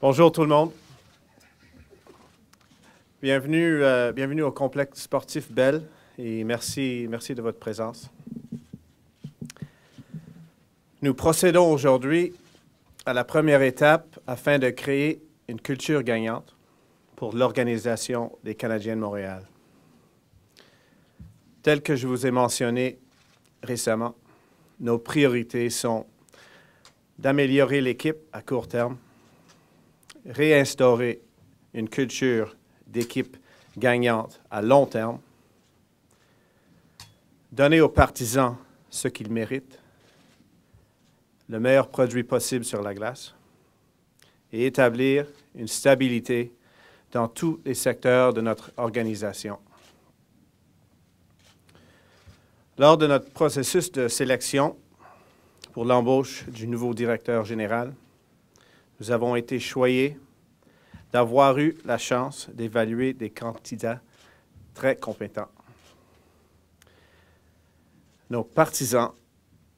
Bonjour tout le monde. Bienvenue au complexe sportif Bell et merci de votre présence. Nous procédons aujourd'hui à la première étape afin de créer une culture gagnante pour l'Organisation des Canadiens de Montréal. Tel que je vous ai mentionné récemment, nos priorités sont d'améliorer l'équipe à court terme, réinstaurer une culture d'équipe gagnante à long terme, donner aux partisans ce qu'ils méritent, le meilleur produit possible sur la glace, et établir une stabilité dans tous les secteurs de notre organisation. Lors de notre processus de sélection pour l'embauche du nouveau directeur général, nous avons été choyés d'avoir eu la chance d'évaluer des candidats très compétents. Nos partisans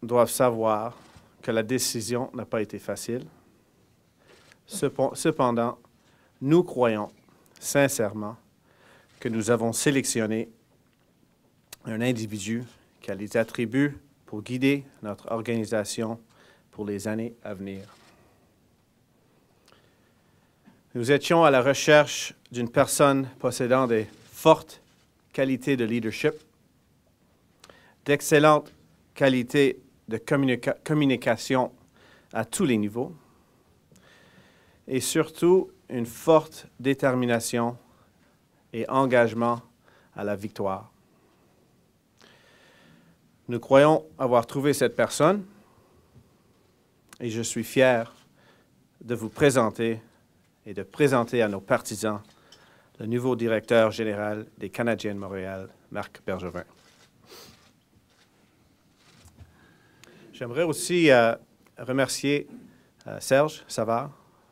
doivent savoir que la décision n'a pas été facile. Cependant, nous croyons sincèrement que nous avons sélectionné un individu qui a les attributs pour guider notre organisation pour les années à venir. Nous étions à la recherche d'une personne possédant des fortes qualités de leadership, d'excellentes qualités de communication à tous les niveaux et surtout une forte détermination et engagement à la victoire. Nous croyons avoir trouvé cette personne et je suis fier de vous présenter et de présenter à nos partisans le nouveau directeur général des Canadiens de Montréal, Marc Bergevin. J'aimerais aussi remercier Serge Savard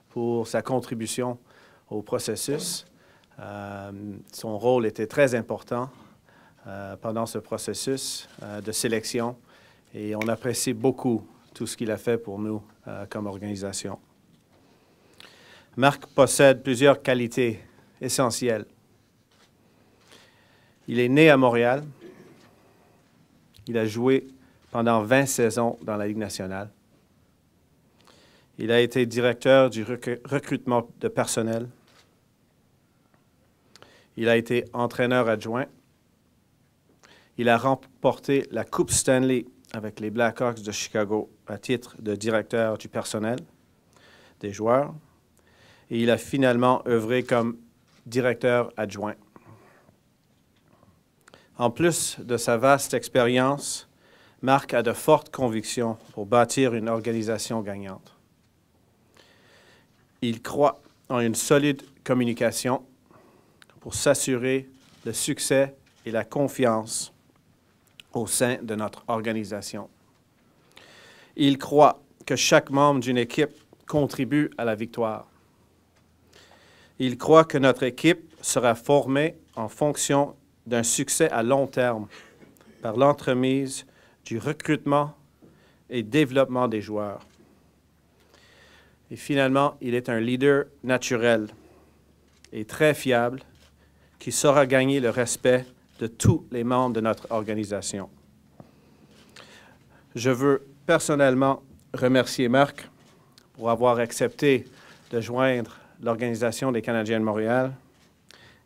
pour sa contribution au processus. Son rôle était très important pendant ce processus de sélection et on apprécie beaucoup tout ce qu'il a fait pour nous comme organisation. Marc possède plusieurs qualités essentielles. Il est né à Montréal. Il a joué pendant 20 saisons dans la Ligue nationale. Il a été directeur du recrutement de personnel. Il a été entraîneur adjoint. Il a remporté la Coupe Stanley avec les Blackhawks de Chicago à titre de directeur du personnel des joueurs. Et il a finalement œuvré comme directeur adjoint. En plus de sa vaste expérience, Marc a de fortes convictions pour bâtir une organisation gagnante. Il croit en une solide communication pour s'assurer le succès et la confiance au sein de notre organisation. Il croit que chaque membre d'une équipe contribue à la victoire. Il croit que notre équipe sera formée en fonction d'un succès à long terme par l'entremise du recrutement et développement des joueurs. Et finalement, il est un leader naturel et très fiable qui saura gagner le respect de tous les membres de notre organisation. Je veux personnellement remercier Marc pour avoir accepté de joindre l'Organisation des Canadiens de Montréal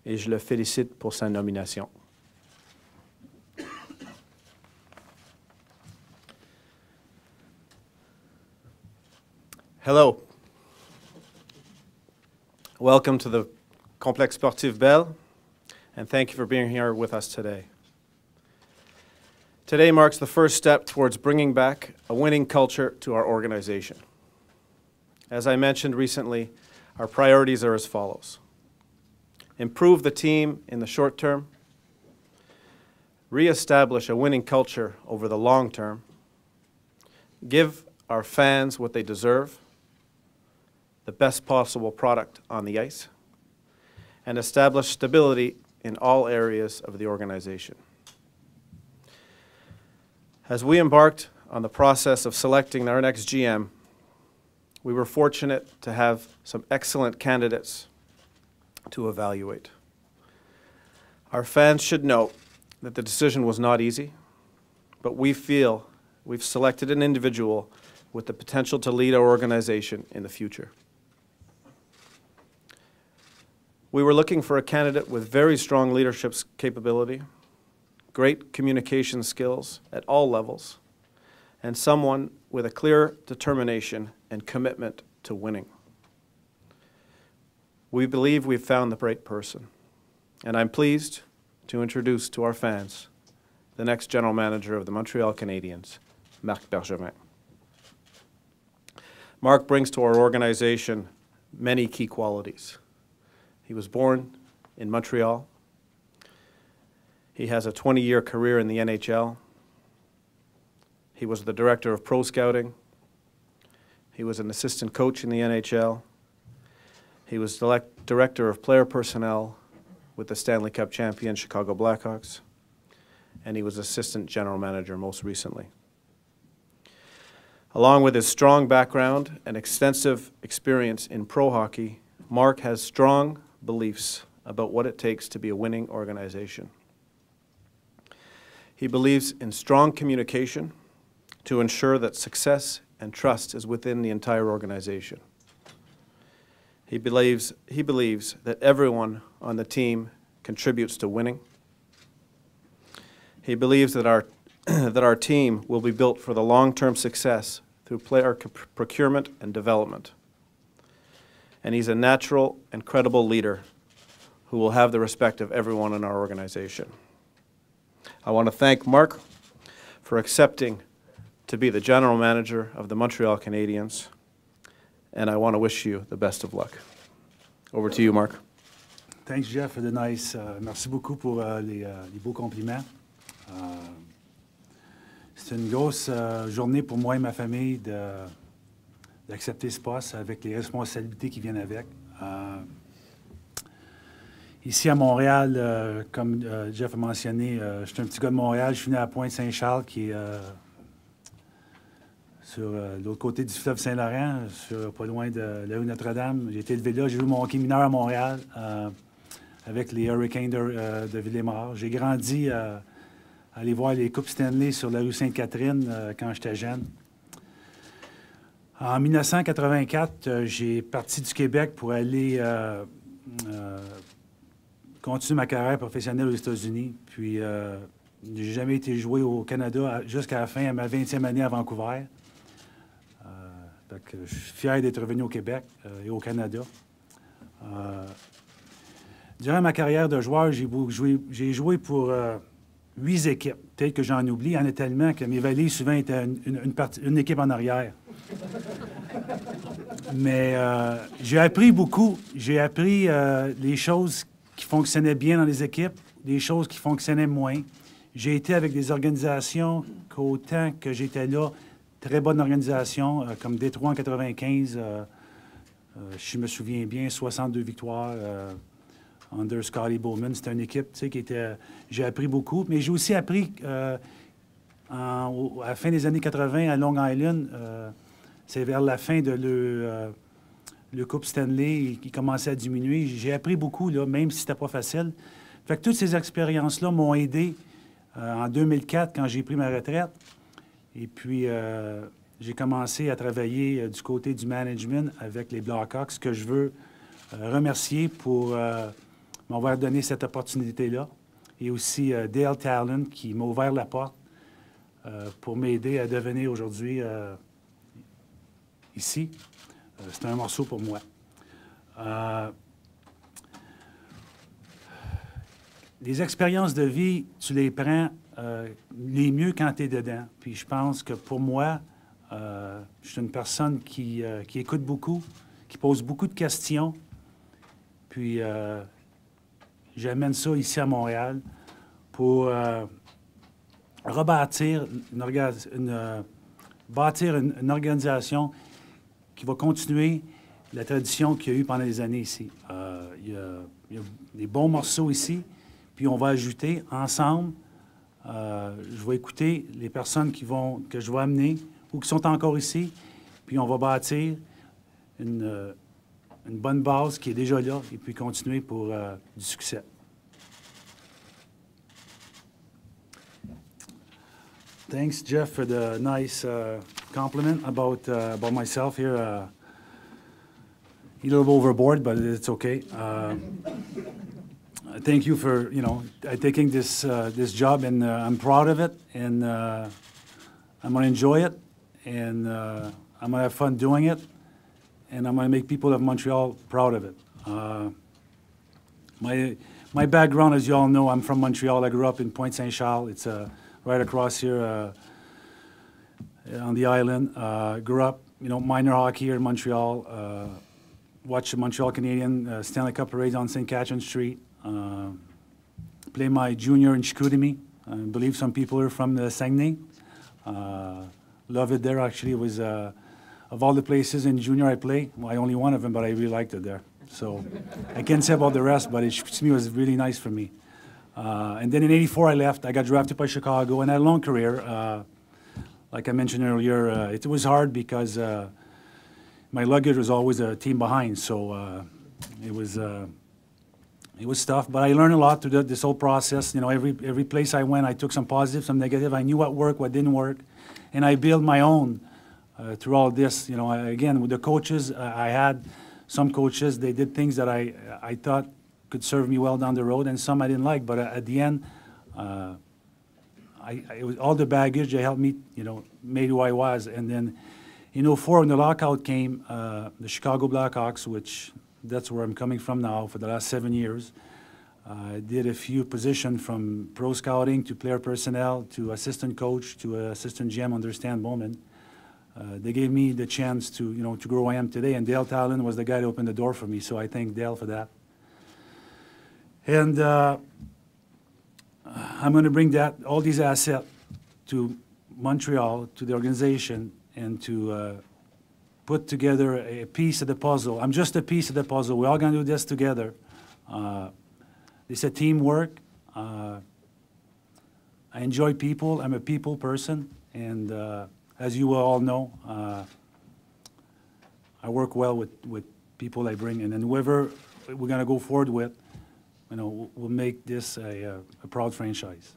et je le félicite pour sa nomination. Hello. Welcome to the Complexe Sportif Bell, and thank you for being here with us today. Today marks the first step towards bringing back a winning culture to our organization. As I mentioned recently, our priorities are as follows. Improve the team in the short term, reestablish a winning culture over the long term, give our fans what they deserve, the best possible product on the ice, and establish stability in all areas of the organization. As we embarked on the process of selecting our next GM, we were fortunate to have some excellent candidates to evaluate. Our fans should know that the decision was not easy, but we feel we've selected an individual with the potential to lead our organization in the future. We were looking for a candidate with very strong leadership capability, great communication skills at all levels, and someone with a clear determination and commitment to winning. We believe we've found the right person, and I'm pleased to introduce to our fans the next general manager of the Montreal Canadiens, Marc Bergevin. Marc brings to our organization many key qualities. He was born in Montreal. He has a 20-year career in the NHL. He was the director of pro scouting. He was an assistant coach in the NHL. He was director of player personnel with the Stanley Cup champion Chicago Blackhawks. And he was assistant general manager most recently. Along with his strong background and extensive experience in pro hockey, Marc has strong beliefs about what it takes to be a winning organization. He believes in strong communication to ensure that success and trust is within the entire organization. He believes that everyone on the team contributes to winning. He believes that our team will be built for the long-term success through player procurement and development. And he's a natural and credible leader who will have the respect of everyone in our organization. I want to thank Marc for accepting to be the general manager of the Montreal Canadiens, and I want to wish you the best of luck. Over to you, Marc. Thanks, Jeff, for the nice. Merci beaucoup pour les beaux compliments. C'est une grosse journée pour moi et ma famille d'accepter ce poste avec les responsabilités qui viennent avec. Ici à Montréal, comme Jeff a mentionné, je suis un petit gars de Montréal. Je suis né à Pointe-Saint-Charles, qui est sur l'autre côté du fleuve Saint-Laurent, pas loin de la rue Notre-Dame. J'ai été élevé là. J'ai joué mon hockey mineur à Montréal avec les Hurricanes de Ville-des-Maures. J'ai grandi à aller voir les Coupes Stanley sur la rue Sainte-Catherine quand j'étais jeune. En 1984, j'ai parti du Québec pour aller continuer ma carrière professionnelle aux États-Unis. Puis, j'ai jamais été joué au Canada jusqu'à la fin, à ma 20e année à Vancouver. Je suis fier d'être revenu au Québec et au Canada. Durant ma carrière de joueur, j'ai joué pour 8 équipes. Peut-être que j'en oublie. Il y en a tellement que mes valises, souvent, étaient une équipe en arrière. Mais j'ai appris beaucoup. J'ai appris les choses qui fonctionnaient bien dans les équipes, des choses qui fonctionnaient moins. J'ai été avec des organisations qu'autant que j'étais là, très bonnes organisations, comme Détroit en 95, je me souviens bien, 62 victoires under Scotty Bowman. C'était une équipe, tu sais, qui était... J'ai appris beaucoup, mais j'ai aussi appris à la fin des années 80 à Long Island, c'est vers la fin de le Coupe Stanley qui commençait à diminuer. J'ai appris beaucoup, là, même si c'était pas facile. Fait que toutes ces expériences-là m'ont aidé en 2004, quand j'ai pris ma retraite. Et puis, j'ai commencé à travailler du côté du management avec les Blackhawks, que je veux remercier pour m'avoir donné cette opportunité-là. Et aussi Dale Talon, qui m'a ouvert la porte pour m'aider à devenir aujourd'hui ici. C'est un morceau pour moi. Les expériences de vie, tu les prends les mieux quand tu es dedans. Puis je pense que pour moi, je suis une personne qui écoute beaucoup, qui pose beaucoup de questions. Puis j'amène ça ici à Montréal pour rebâtir bâtir une organisation qui va continuer la tradition qu'il y a eu pendant des années ici. Il y a des bons morceaux ici, puis on va ajouter ensemble. Je vais écouter les personnes que je vais amener ou qui sont encore ici, puis on va bâtir une bonne base qui est déjà là et puis continuer pour du succès. Thanks, Jeff, for the nice compliment about myself here. A little overboard, but it's okay. Thank you for taking this job, and I'm proud of it, and I'm going to enjoy it, and I'm going to have fun doing it, and I'm going to make people of Montreal proud of it. My background, as you all know, I'm from Montreal. I grew up in Pointe-Saint-Charles. It's right across here on the island. Grew up, minor hockey here in Montreal. Watched the Montreal Canadiens Stanley Cup parade on St. Catherine Street. Played my junior in Chicoutimi. I believe some people are from the Saguenay. Love it there, actually. It was, of all the places in junior I played, well, only one of them, but I really liked it there. So I can't say about the rest, but Chicoutimi was really nice for me. And then in '84 I left. I got drafted by Chicago, and I had a long career. Like I mentioned earlier, it was hard because my luggage was always a team behind, so it was tough. But I learned a lot through this whole process. Every place I went, I took some positive, some negative. I knew what worked, what didn't work, and I built my own through all this. Again, with the coaches, I had some coaches. They did things that I thought could serve me well down the road, and some I didn't like. But at the end, it was all the baggage that helped me, made who I was. And then in '04, when the lockout came, the Chicago Blackhawks, which that's where I'm coming from now for the last 7 years, I did a few positions from pro scouting to player personnel to assistant coach to assistant GM under Stan Bowman. They gave me the chance to, to grow who I am today. And Dale Tallon was the guy that opened the door for me, so I thank Dale for that. And I'm going to bring all these assets to Montreal, to the organization, and to put together a piece of the puzzle. I'm just a piece of the puzzle. We're all going to do this together. It's a teamwork. I enjoy people. I'm a people person. And as you all know, I work well with people I bring in. And whoever we're going to go forward with, we'll make this a proud franchise.